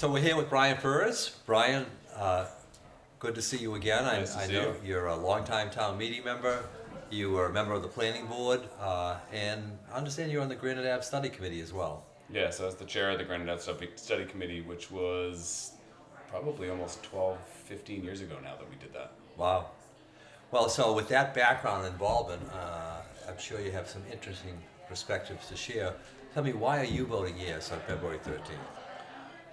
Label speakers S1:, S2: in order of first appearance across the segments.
S1: So we're here with Bryan Furze. Bryan, good to see you again.
S2: Nice to
S1: I
S2: see
S1: know
S2: you.
S1: you're a longtime town meeting member. You were a member of the planning board, and I understand you're on the Granite Ave Study Committee as well.
S2: Yeah, so I was the chair of the Granite Ave Study Committee, which was probably almost 12, 15 years ago now that we did that.
S1: Wow. Well, so with that background and involvement, I'm sure you have some interesting perspectives to share. Tell me, why are you voting yes on February 13th?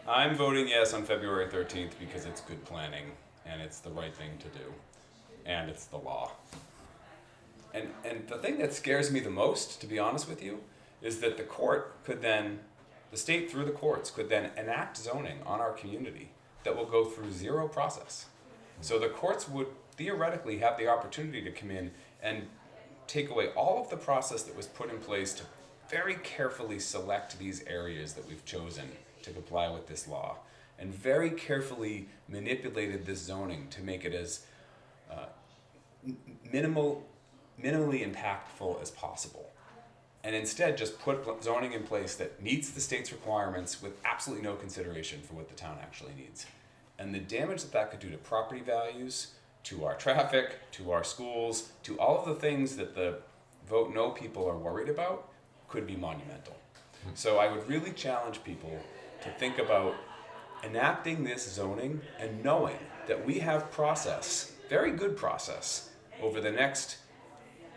S2: I'm voting yes on February 13th because it's good planning and it's the right thing to do and it's the law. And the thing that scares me the most, to be honest with you, is that the state through the courts could then enact zoning on our community that will go through zero process. So the courts would theoretically have the opportunity to come in and take away all of the process that was put in place to very carefully select these areas that we've chosen to comply with this law, and very carefully manipulated this zoning to make it as minimally impactful as possible. And instead just put zoning in place that meets the state's requirements with absolutely no consideration for what the town actually needs. And the damage that could do to property values, to our traffic, to our schools, to all of the things that the vote no people are worried about could be monumental. So I would really challenge people to think about enacting this zoning and knowing that we have process, very good process, over the next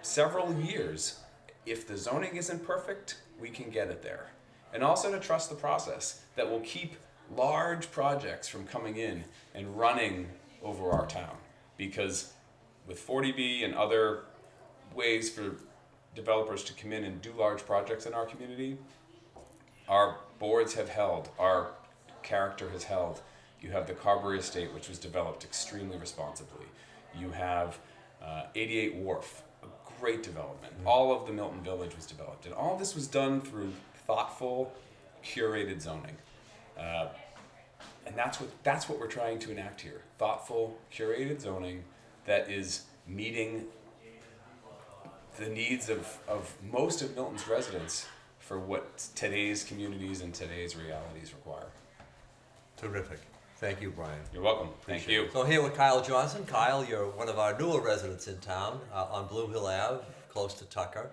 S2: several years. If the zoning isn't perfect, we can get it there. And also to trust the process that will keep large projects from coming in and running over our town. Because with 40B and other ways for developers to come in and do large projects in our community, our boards have held, our character has held. You have the Carberry Estate, which was developed extremely responsibly. You have 88 Wharf, a great development. All of the Milton Village was developed. And all this was done through thoughtful, curated zoning. And that's what we're trying to enact here. Thoughtful, curated zoning that is meeting the needs of most of Milton's residents for what today's communities and today's realities require.
S1: Terrific. Thank you, Bryan.
S2: You're welcome. Thank you.
S1: So here with Kyle Johnson. Kyle, you're one of our newer residents in town on Blue Hill Ave, close to Tucker.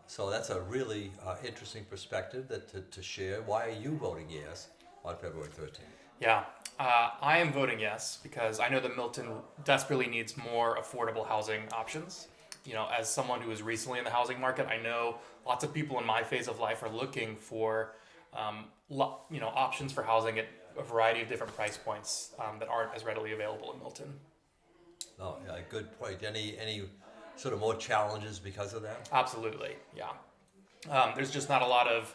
S1: So that's a really interesting perspective to share. Why are you voting yes on February 13th?
S3: Yeah, I am voting yes because I know that Milton desperately needs more affordable housing options. You know, as someone who was recently in the housing market, I know lots of people in my phase of life are looking for, options for housing at a variety of different price points that aren't as readily available in Milton.
S1: Oh, yeah, good point. Any sort of more challenges because of that?
S3: Absolutely, yeah. There's just not a lot of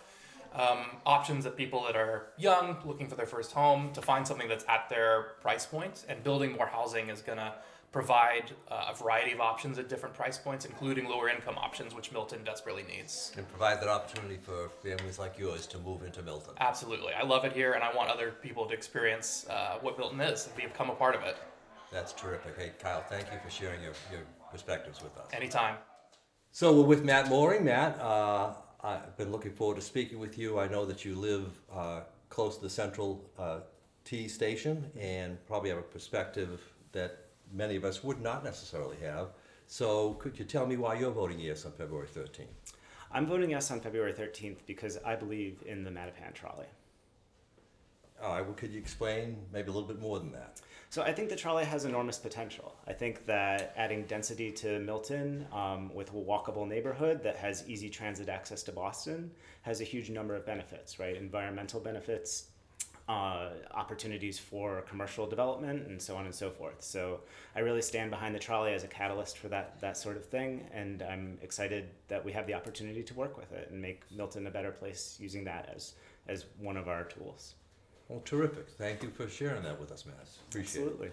S3: options that people that are young, looking for their first home, to find something that's at their price point. And building more housing is going to provide a variety of options at different price points, including lower income options, which Milton desperately needs.
S1: And provide that opportunity for families like yours to move into Milton.
S3: Absolutely. I love it here, and I want other people to experience what Milton is and become a part of it.
S1: That's terrific. Hey, Kyle, thank you for sharing your perspectives with us.
S3: Anytime.
S1: So we're with Matt Morong. Matt, I've been looking forward to speaking with you. I know that you live close to the Central T station and probably have a perspective that many of us would not necessarily have. So could you tell me why you're voting yes on February 13th?
S4: I'm voting yes on February 13th because I believe in the Mattapan trolley.
S1: All right, well, could you explain maybe a little bit more than that?
S4: So I think the trolley has enormous potential. I think that adding density to Milton with a walkable neighborhood that has easy transit access to Boston has a huge number of benefits, right? Environmental benefits, opportunities for commercial development, and so on and so forth. So I really stand behind the trolley as a catalyst for that sort of thing, and I'm excited that we have the opportunity to work with it and make Milton a better place using that as one of our tools.
S1: Well, terrific. Thank you for sharing that with us, Matt. Appreciate it.
S4: Absolutely.